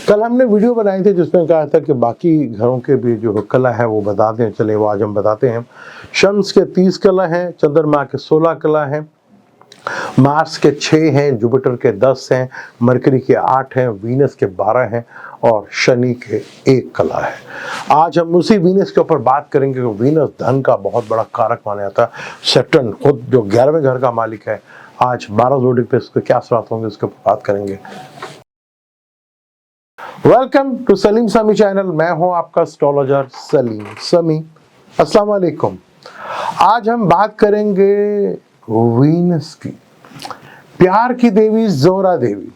कल हमने वीडियो बनाई थी जिसमें कहा था कि बाकी घरों के भी जो कला है वो बताते हैं। चले वो आज हम बताते हैं। शम्स के 30 कला हैं, चंद्रमा के 16 कला हैं, मार्स के 6 हैं, जुपिटर के 10 हैं, मरकरी के 8 हैं, वीनस के 12 हैं और शनि के 1 कला है। आज हम उसी वीनस के ऊपर बात करेंगे कि वीनस धन का बहुत बड़ा कारक माना जाता है। सैटर्न खुद जो 11वें घर का मालिक है, आज 12 जोडिक पे इसके क्या असर होंगे उसके ऊपर बात करेंगे। वेलकम टू सलीम समी चैनल। मैं हूं आपका एस्ट्रोलॉजर सलीम समी। अस्सलाम वालेकुम। आज हम बात करेंगे वीनस की, प्यार की देवी जोहरा देवी,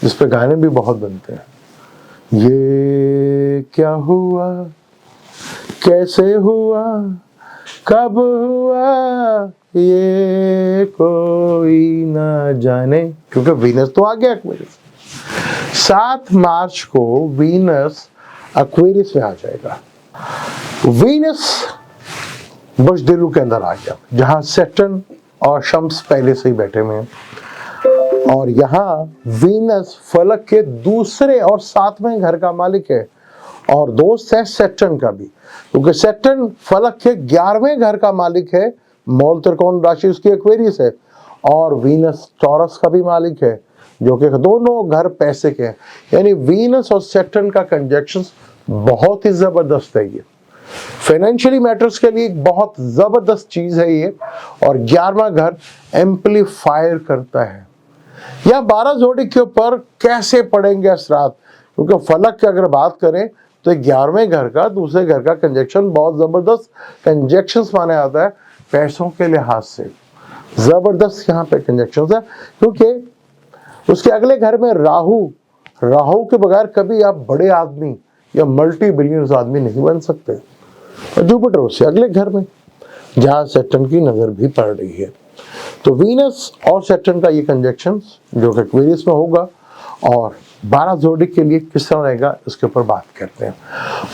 जिस पे गाने भी बहुत बनते हैं। ये क्या हुआ, कैसे हुआ, कब हुआ, ये कोई ना जाने, क्योंकि वीनस तो आ गया एक्वेरियस। 7 मार्च को वीनस एक्वेरियस में आ जाएगा। वीनस बुर्ज-दिलू के अंदर आ गया, जहां सैटर्न और शम्स पहले से ही बैठे हुए हैं। और यहाँ वीनस फलक के दूसरे और 7वें घर का मालिक है और दोस्त है सैटर्न का भी, क्योंकि सैटर्न फलक के 11वें घर का मालिक है। मूल त्रिकोण राशि उसकी एक्वेरियस है और वीनस टॉरस का भी मालिक है, जो कि दोनों घर पैसे के हैं। यानी वीनस और सैटर्न का कंजक्शन बहुत ही जबरदस्त है। ये फाइनेंशियली मैटर्स के लिए एक बहुत जबरदस्त चीज है ये। और 11वां घर एम्पलीफायर करता है। या 12 जोड़ी के ऊपर कैसे पड़ेंगे असरात, क्योंकि फलक की अगर बात करें तो 11वें घर का दूसरे घर का कंजक्शन बहुत जबरदस्त कंजक्शन माना जाता है। पैसों के लिहाज से जबरदस्त यहाँ पे कंजक्शन है, क्योंकि उसके अगले घर में राहु के बगैर कभी आप बड़े आदमी या मल्टी बिलियनर्स आदमी नहीं बन सकते। और जुपिटर उससे अगले घर में, जहां सैटर्न की नजर भी पड़ रही है। तो वीनस और सैटर्न का ये कंजक्शन जो कि एक्वेरियस में होगा और 12 जोड़ी के लिए किस तरह रहेगा इसके ऊपर बात करते हैं।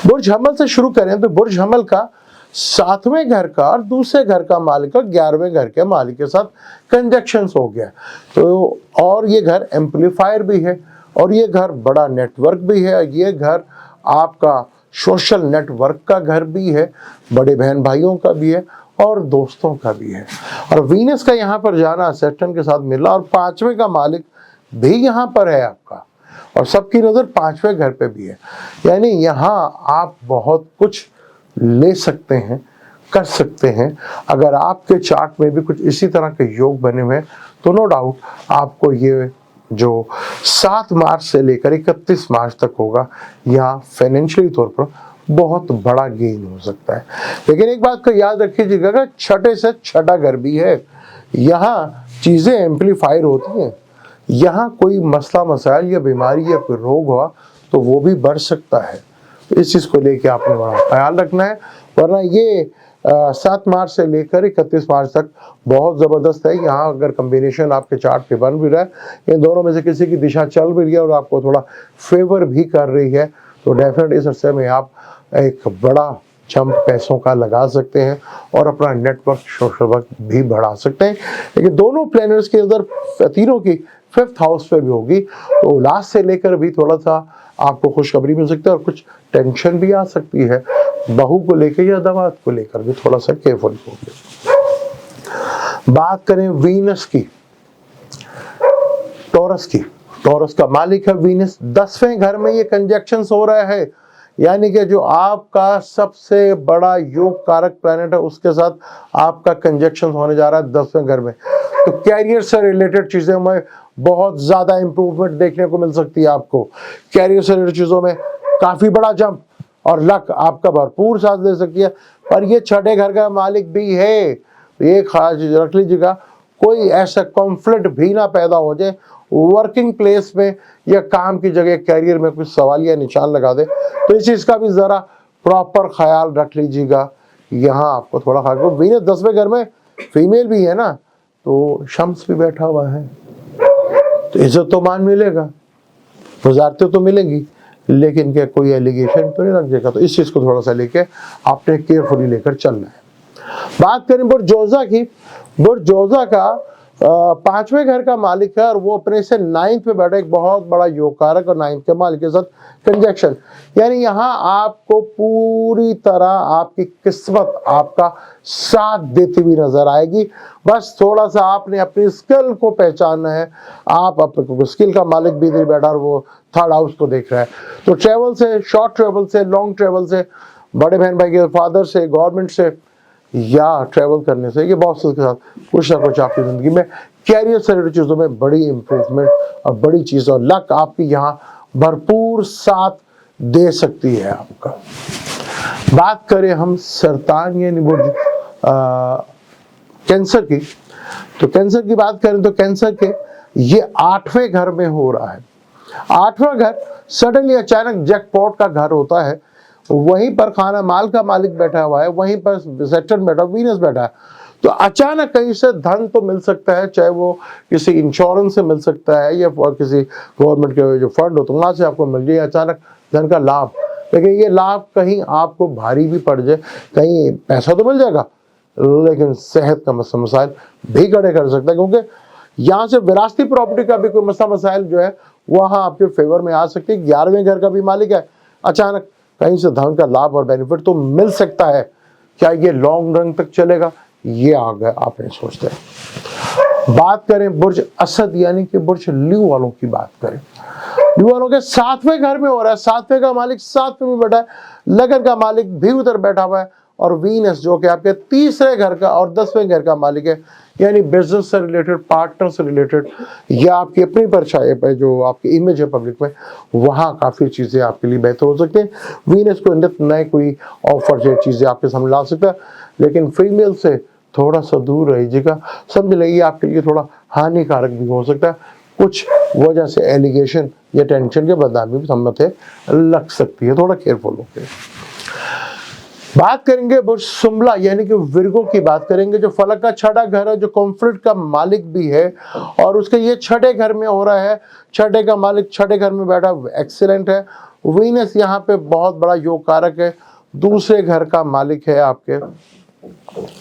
बुर्ज हमल से शुरू करें तो बुर्ज हमल का 7वें घर का और दूसरे घर का मालिक और 11वें घर के मालिक के साथ कंजक्शन हो गया। तो और ये घर एम्पलीफायर भी है और ये घर बड़ा नेटवर्क भी है। ये घर आपका सोशल नेटवर्क का घर भी है, बड़े बहन भाइयों का भी है और दोस्तों का भी है। और वीनस का यहाँ पर जाना सैटर्न के साथ मिला और 5वें का मालिक भी यहाँ पर है आपका, और सबकी नज़र 5वें घर पे भी है। यानी यहाँ आप बहुत कुछ ले सकते हैं, कर सकते हैं। अगर आपके चार्ट में भी कुछ इसी तरह के योग बने हुए हैं तो नो डाउट आपको ये जो 7 मार्च से लेकर 31 मार्च तक होगा, यहाँ फाइनेंशियली तौर पर बहुत बड़ा गेन हो सकता है। लेकिन एक बात को याद रखिएगा कि छठे से छठा घर भी है, यहाँ चीज़ें एम्पलीफायर होती हैं। यहाँ कोई मसला मसाइल या बीमारी या कोई रोग हुआ तो वो भी बढ़ सकता है। तो इस चीज़ को लेके आपने बड़ा ख्याल रखना है, वरना ये 7 मार्च से लेकर 31 मार्च तक बहुत ज़बरदस्त है। यहाँ अगर कम्बिनेशन आपके चार्ट पे बन भी रहा है, इन दोनों में से किसी की दिशा चल भी रही है और आपको थोड़ा फेवर भी कर रही है, तो डेफिनेटली इस अरसे में आप एक बड़ा जंप पैसों का लगा सकते हैं और अपना नेटवर्क सोशल वर्क भी बढ़ा सकते हैं। लेकिन दोनों प्लैनेट्स के अंदर तीनों की 5th हाउस पे भी होगी, तो लास्ट से लेकर भी थोड़ा सा आपको खुशखबरी मिल सकती है और कुछ टेंशन भी आ सकती है। बहू को लेकर या दामाद को लेकर भी थोड़ा सा केयरफुल होंगे। बात करें वीनस की, टॉरस का मालिक है वीनस। 10वें घर में ये कंजक्शन हो रहा है, यानी कि जो आपका सबसे बड़ा योग कारक प्लैनेट है उसके साथ आपका कंजक्शन होने जा रहा है 10वें घर में। तो कैरियर से रिलेटेड चीजें में बहुत ज्यादा इंप्रूवमेंट देखने को मिल सकती है आपको। कैरियर से रिलेटेड चीजों में काफी बड़ा जंप और लक आपका भरपूर साथ दे सकती है। पर ये छठे घर का मालिक भी है, तो ये खास रख लीजिएगा, कोई ऐसा कॉन्फ्लिक्ट भी ना पैदा हो जाए वर्किंग प्लेस में या काम की जगह कैरियर में कुछ सवाल या निशान लगा दे, तो इस चीज़ का भी ज़रा प्रॉपर ख्याल रख लीजिएगा। यहाँ आपको थोड़ा खास, वीनस 10वें घर में फीमेल भी है ना, तो शम्स भी बैठा हुआ है, तो इज्जत तो मान मिलेगा, वजारतें तो मिलेंगी, लेकिन क्या कोई एलिगेशन तो नहीं लग जाएगा। तो इस चीज़ को थोड़ा सा लेके आपने केयरफुली लेकर चलना है। बात करें बुर्ज जोज़ा की, बुर्ज जोज़ा का पांचवें घर का मालिक है और वो अपने से नाइन्थ पे बैठा, एक बहुत बड़ा योग कारक और नाइन्थ के मालिक के साथ कंजक्शन, यानी यहाँ आपको पूरी तरह आपकी किस्मत आपका साथ देती हुई नजर आएगी। बस थोड़ा सा आपने अपनी स्किल को पहचानना है। आप अपने स्किल का मालिक भी इधर बैठा और वो थर्ड हाउस को देख रहा है। तो ट्रेवल से, शॉर्ट ट्रेवल से, लॉन्ग ट्रेवल से, बड़े बहन भाई के फादर से, गवर्नमेंट से या ट्रैवल करने से, ये बॉसेस के साथ कुछ ना कुछ आपकी ज़िंदगी में कैरियर से रिलेटेड चीज़ों में बड़ी इंप्रूवमेंट और बड़ी चीज़ और लक आपकी यहाँ भरपूर साथ दे सकती है आपका। बात करें हम सरतान यानी बुर्ज कैंसर की, तो कैंसर की बात करें तो कैंसर के ये 8वें घर में हो रहा है। 8वां घर सडनली अचानक जैकपॉट का घर होता है। वहीं पर खाना माल का मालिक बैठा हुआ है, वहीं पर सैटर्न बैठा, वीनस बैठा है। तो अचानक कहीं से धन तो मिल सकता है, चाहे वो किसी इंश्योरेंस से मिल सकता है या किसी गवर्नमेंट के जो फंड हो तो वहां से आपको मिल जाए अचानक धन का लाभ। लेकिन ये लाभ कहीं आपको भारी भी पड़ जाए, कहीं पैसा तो मिल जाएगा लेकिन सेहत का मसाइल भी खड़े कर सकता है, क्योंकि यहाँ से विरासती प्रॉपर्टी का भी कोई मसाइल जो है वहाँ आपके फेवर में आ सकती है। 11वें घर का भी मालिक है, अचानक कहीं से धन का लाभ और बेनिफिट तो मिल सकता है। क्या ये लॉन्ग रन तक चलेगा, ये आगे आप नहीं सोचते। बात करें बुर्ज असद यानी कि बुर्ज ल्यू वालों की बात करें, ल्यू वालों के 7वें घर में हो रहा है। 7वें का मालिक 7वें में बैठा है, लगन का मालिक भी उधर बैठा हुआ है और वीनस जो कि आपके 3रे घर का और 10वें घर का मालिक है, यानी बिजनेस से रिलेटेड, पार्टनर से रिलेटेड या आपकी अपनी परछाई पे जो आपकी इमेज है पब्लिक में, वहाँ काफ़ी चीज़ें आपके लिए बेहतर हो सकती हैं। वीनस को नए कोई ऑफर या चीज़ें आपके सामने ला सकता है, लेकिन फीमेल से थोड़ा सा दूर रहिएगा। समझ लीजिए आपके लिए थोड़ा हानिकारक भी हो सकता है, कुछ वजह से एलिगेशन या टेंशन के बदनामी भी सम्मत है लग सकती है, थोड़ा केयरफुल होकर। बात करेंगे बुर्ज सुम्बला यानी कि विर्गो की बात करेंगे, जो फलक का 6ठा घर है, जो कॉन्फ्लिक्ट का मालिक भी है और उसके ये 6ठे घर में हो रहा है। 6ठे का मालिक 6ठे घर में बैठा, एक्सीलेंट है। वीनस यहाँ पे बहुत बड़ा योग कारक है, 2रे घर का मालिक है आपके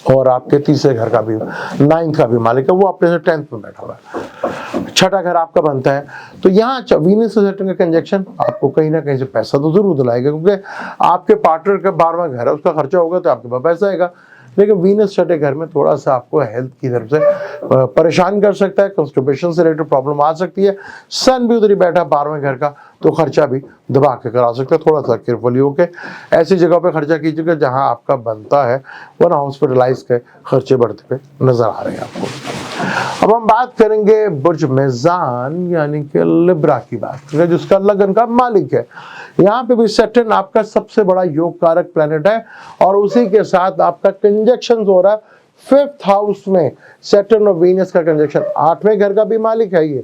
और आपके 3रे घर का भी, 9th का भी मालिक है, वो अपने से 10th में बैठा हुआ है। 6ठा घर आपका बनता है। तो यहाँ वीनस से सैटर्न का कंजक्शन आपको कहीं ना कहीं से पैसा तो जरूर दिलाएगा, क्योंकि आपके पार्टनर का 12वां घर है, उसका खर्चा होगा तो आपके पास पैसा आएगा। लेकिन वीनस 6ठे घर में थोड़ा सा आपको हेल्थ की तरफ से परेशान कर सकता है, कॉन्स्टिपेशन से रिलेटेड प्रॉब्लम आ सकती है। सन भी उधर ही बैठा 12वें घर का, तो खर्चा भी दबा के करा सकता है। थोड़ा सा केयरफुली होके ऐसी जगह पे खर्चा कीजिएगा जहां आपका बनता है, वरना हॉस्पिटलाइज के खर्चे बढ़ते हुए नजर आ रहे हैं आपको। अब हम बात करेंगे बुर्ज मेजान यानी कि लिब्रा की बात करें, जिसका लगन का मालिक है। यहाँ पे भी सैटर्न आपका सबसे बड़ा योग कारक प्लेनेट है और उसी के साथ आपका कंजक्शन हो रहा है 5th हाउस में। सैटर्न और वीनस का कंजक्शन 8वें घर का भी मालिक है ये,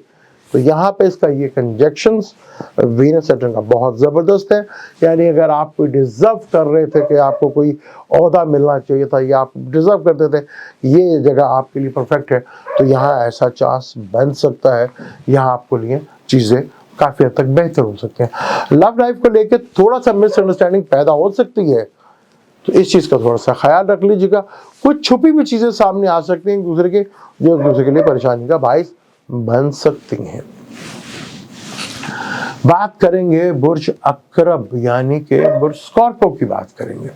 तो यहाँ पे इसका ये कंजक्शंस वीनस सैटर्न का बहुत जबरदस्त है। यानी अगर आप कोई डिजर्व कर रहे थे कि आपको कोई ओहदा मिलना चाहिए था या आप डिजर्व करते थे, ये जगह आपके लिए परफेक्ट है। तो यहाँ ऐसा चांस बन सकता है, यहाँ आपको लिए चीजें काफी हद तक बेहतर हो सकते हैं। लव लाइफ को लेकर थोड़ा सा मिसअंडरस्टैंडिंग पैदा हो सकती है, तो इस चीज का थोड़ा सा ख्याल रख लीजिएगा। कुछ छुपी हुई चीजें सामने आ सकती हैं एक दूसरे के, जो एक दूसरे के लिए परेशानी का बाइस बन सकती हैं। बात करेंगे बुर्ज अकरब यानी कि बुर्ज स्कॉर्पियो की बात करेंगे।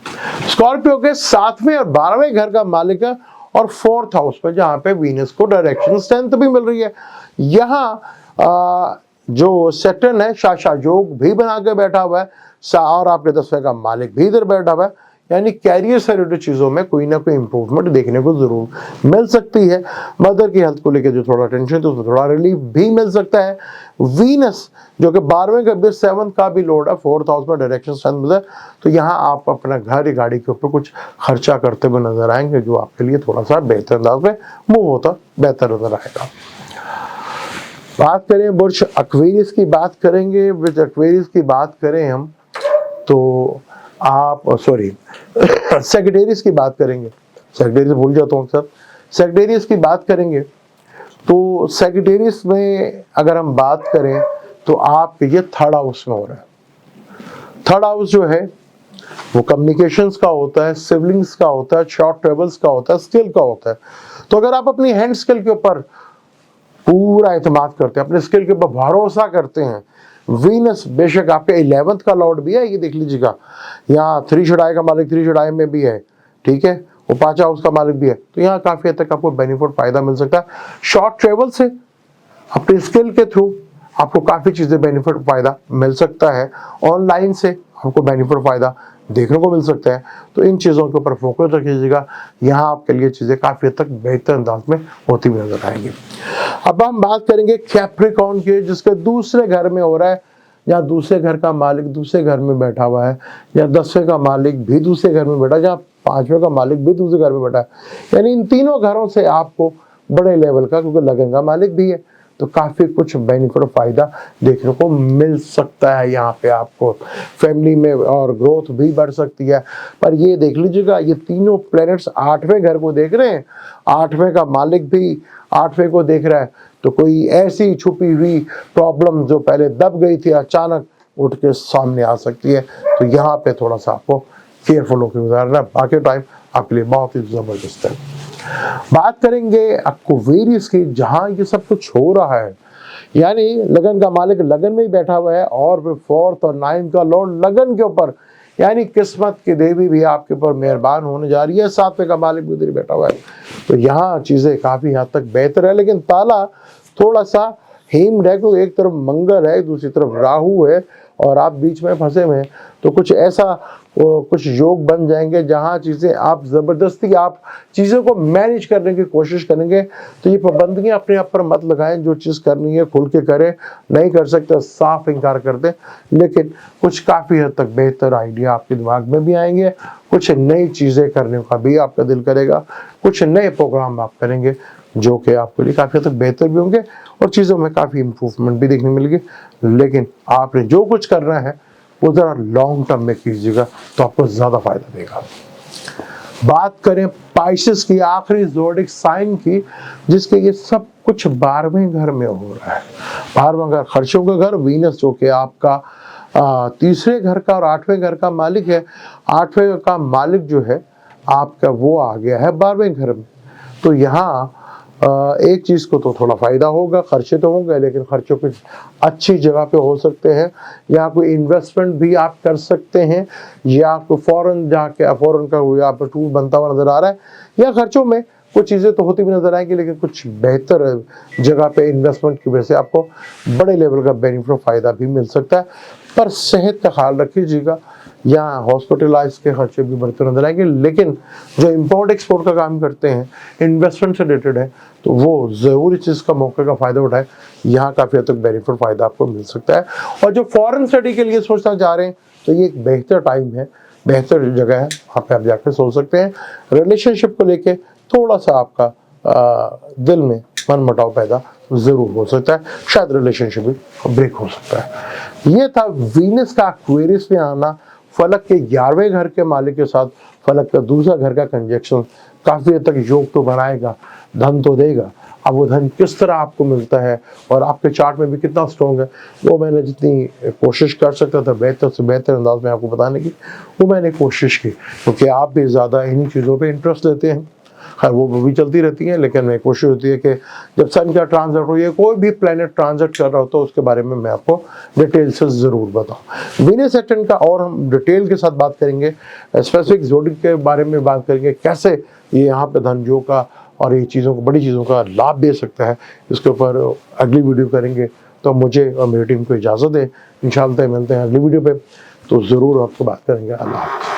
स्कॉर्पियो के 7वें और 12वें घर का मालिक है और 4th हाउस पे, जहां पे वीनस को डायरेक्शन स्ट्रेंथ भी मिल रही है। यहाँ जो सैटर्न है शाशा योग भी बना के बैठा हुआ है और आपके 10वें का मालिक भी इधर बैठा हुआ है, यानी कैरियर से रिलेटेड चीजों में कोई ना कोई इंप्रूवमेंट देखने को जरूर मिल सकती है। मदर की हेल्थ को लेकर जो थोड़ा टेंशन तो थोड़ा रिलीफ भी मिल सकता है। वीनस जो कि 12वें का भी 7th का भी लोड है, 4th हाउस में डायरेक्शन स्ट्रेंथ मिलता है, तो यहाँ आप अपना घर या गाड़ी के ऊपर कुछ खर्चा करते हुए नजर आएंगे, जो आपके लिए थोड़ा सा बेहतर अंदाज में मूव होता बेहतर नजर आएगा। बात करें बुर्ज एक्वेरियस की बात करेंगे। बुर्ज एक्वेरियस की बात करें हम तो आप सेक्रेटेरियस की बात करेंगे, सेक्रेटेरियस भूल जाता हूँ सर। सेक्रेटेरियस की बात करेंगे तो सेक्रेटेरियस में अगर हम बात करें तो आप ये 3rd हाउस में हो रहा है। 3rd हाउस जो है वो कम्युनिकेशंस का होता है, सिबलिंग्स का होता है, शॉर्ट ट्रेवल्स का होता है, स्किल का होता है। तो अगर आप अपनी हैंड स्किल के ऊपर पूरा एतमाद करते हैं, अपने स्किल के ऊपर भरोसा करते हैं। वीनस बेशक आपके 11th का लॉर्ड भी है, ये देख लीजिएगा, यहाँ 3 शडाई का मालिक 3 शडाई में भी है, ठीक है, वो 5 हाउस का मालिक भी है, तो यहाँ काफी हद तक आपको बेनिफिट फायदा मिल सकता है। शॉर्ट ट्रेवल से अपने स्किल के थ्रू आपको काफी चीजें बेनिफिट फायदा मिल सकता है। ऑनलाइन से आपको बेनिफिट फायदा देखने को मिल सकता है, तो इन चीज़ों के ऊपर फोकस रखिएगा, यहाँ आपके लिए चीज़ें काफ़ी हद तक बेहतर अंदाज में होती हुई नजर आएंगी। अब हम बात करेंगे कैप्रिकॉर्न की, जिसके दूसरे घर में हो रहा है, या दूसरे घर का मालिक दूसरे घर में बैठा हुआ है, या 10वें का मालिक भी दूसरे घर में बैठा है, जहाँ 5वें का मालिक भी दूसरे घर में बैठा है, यानी इन तीनों घरों से आपको बड़े लेवल का, क्योंकि लगन का मालिक भी है, तो काफ़ी कुछ बेनिफिट फायदा देखने को मिल सकता है। यहाँ पे आपको फैमिली में और ग्रोथ भी बढ़ सकती है। पर ये देख लीजिएगा, ये तीनों प्लैनेट्स 8वें घर को देख रहे हैं, 8वें का मालिक भी 8वें को देख रहा है, तो कोई ऐसी छुपी हुई प्रॉब्लम जो पहले दब गई थी अचानक उठ के सामने आ सकती है, तो यहाँ पे थोड़ा सा आपको केयरफुल होकर गुजारना। बाकी टाइम आपके लिए बहुत ही ज़बरदस्त है। बात करेंगे एक्वेरियस की, जहां ये सब कुछ हो रहा है, यानी लगन का मालिक लगन में ही बैठा हुआ है, और फिर 4th और 9th का लॉर्ड लगन के ऊपर, यानी किस्मत की देवी भी आपके ऊपर मेहरबान होने जा रही है। 7वें का मालिक भी उधर बैठा हुआ है, तो यहाँ चीजें काफी हद तक बेहतर है। लेकिन ताला थोड़ा सा हेम है, को एक तरफ मंगल है, दूसरी तरफ राहु है, और आप बीच में फंसे हुए हैं, तो कुछ ऐसा कुछ योग बन जाएंगे जहां चीज़ें आप ज़बरदस्ती आप चीज़ों को मैनेज करने की कोशिश करेंगे। तो ये पाबंदियां अपने आप पर मत लगाएं, जो चीज़ करनी है खुल के करें, नहीं कर सकते साफ इनकार कर दें। लेकिन कुछ काफ़ी हद तक बेहतर आइडिया आपके दिमाग में भी आएंगे, कुछ नई चीज़ें करने का भी आपका दिल करेगा, कुछ नए प्रोग्राम आप करेंगे जो कि आपके लिए काफ़ी हद तक बेहतर भी होंगे, और चीज़ों में काफ़ी इम्प्रूवमेंट भी देखने मिलेगी। लेकिन आपने जो कुछ करना है वो ज़रा लॉन्ग टर्म में कीजिएगा, तो आपको ज़्यादा फायदा देगा। बात करें पाइसेस की, आखिरी ज़ोडिक साइन की, जिसके ये सब कुछ 12वें घर में हो रहा है। 12वां घर खर्चों का घर, वीनस जो कि आपका तीसरे घर का और 8वें घर का मालिक है। 8वें का मालिक जो है आपका वो आ गया है 12वें घर में, तो यहाँ एक चीज़ को तो थोड़ा फ़ायदा होगा, खर्चे तो होंगे, लेकिन खर्चों कुछ अच्छी जगह पे हो सकते हैं, या कोई इन्वेस्टमेंट भी आप कर सकते हैं, या कोई फ़ॉरेन जाके फ़ॉरेन का यहाँ पर टूर बनता हुआ नज़र आ रहा है, या खर्चों में कुछ चीज़ें तो होती भी नज़र आएंगी, लेकिन कुछ बेहतर जगह पे इन्वेस्टमेंट की वजह से आपको बड़े लेवल का बेनिफिट फ़ायदा भी मिल सकता है। पर सेहत का ख्याल रखिएगा, यहाँ हॉस्पिटलाइज के खर्चे भी बढ़ते नजर आएंगे। लेकिन जो इम्पोर्ट एक्सपोर्ट का काम करते हैं, इन्वेस्टमेंट से रिलेटेड है, तो वो ज़रूरी चीज़ का मौके का फ़ायदा उठाए, यहाँ काफ़ी हद तक बेनिफिट फ़ायदा आपको मिल सकता है। और जो फॉरेन स्टडी के लिए सोचना चाह रहे हैं, तो ये एक बेहतर टाइम है, बेहतर जगह है, वहाँ पे आप जाकर सोच सकते हैं। रिलेशनशिप को लेके थोड़ा सा आपका दिल में मनमुटाव पैदा ज़रूर हो सकता है, शायद रिलेशनशिप भी ब्रेक हो सकता है। ये था वीनस का एक्वेरियस में आना, फलक के 11वें घर के मालिक के साथ फलक का दूसरा घर का कंजक्शन काफ़ी हद तक योग तो बनाएगा, धन तो देगा। अब वो धन किस तरह आपको मिलता है और आपके चार्ट में भी कितना स्ट्रॉन्ग है, वो मैंने जितनी कोशिश कर सकता था बेहतर से बेहतर अंदाज में आपको बताने की, वो मैंने कोशिश की, क्योंकि आप भी ज़्यादा इन्हीं चीज़ों पे इंटरेस्ट लेते हैं। खैर वो भी चलती रहती हैं, लेकिन मेरी कोशिश होती है कि जब सन का ट्रांजिट हो या कोई भी प्लैनेट ट्रांजिट कर रहा हो, तो उसके बारे में मैं आपको डिटेल से ज़रूर बताऊं। वीनस सैटर्न का और हम डिटेल के साथ बात करेंगे, स्पेसिफिक ज़ोडिक के बारे में बात करेंगे, कैसे ये यहाँ पे धनजों का और ये चीज़ों को, बड़ी चीज़ों का लाभ दे सकता है। इसके ऊपर अगली वीडियो करेंगे। तो मुझे और मेरी टीम को इजाज़त दें, इंशाअल्लाह मिलते हैं अगली वीडियो पे, तो ज़रूर आपको बात करेंगे। अल्लाह।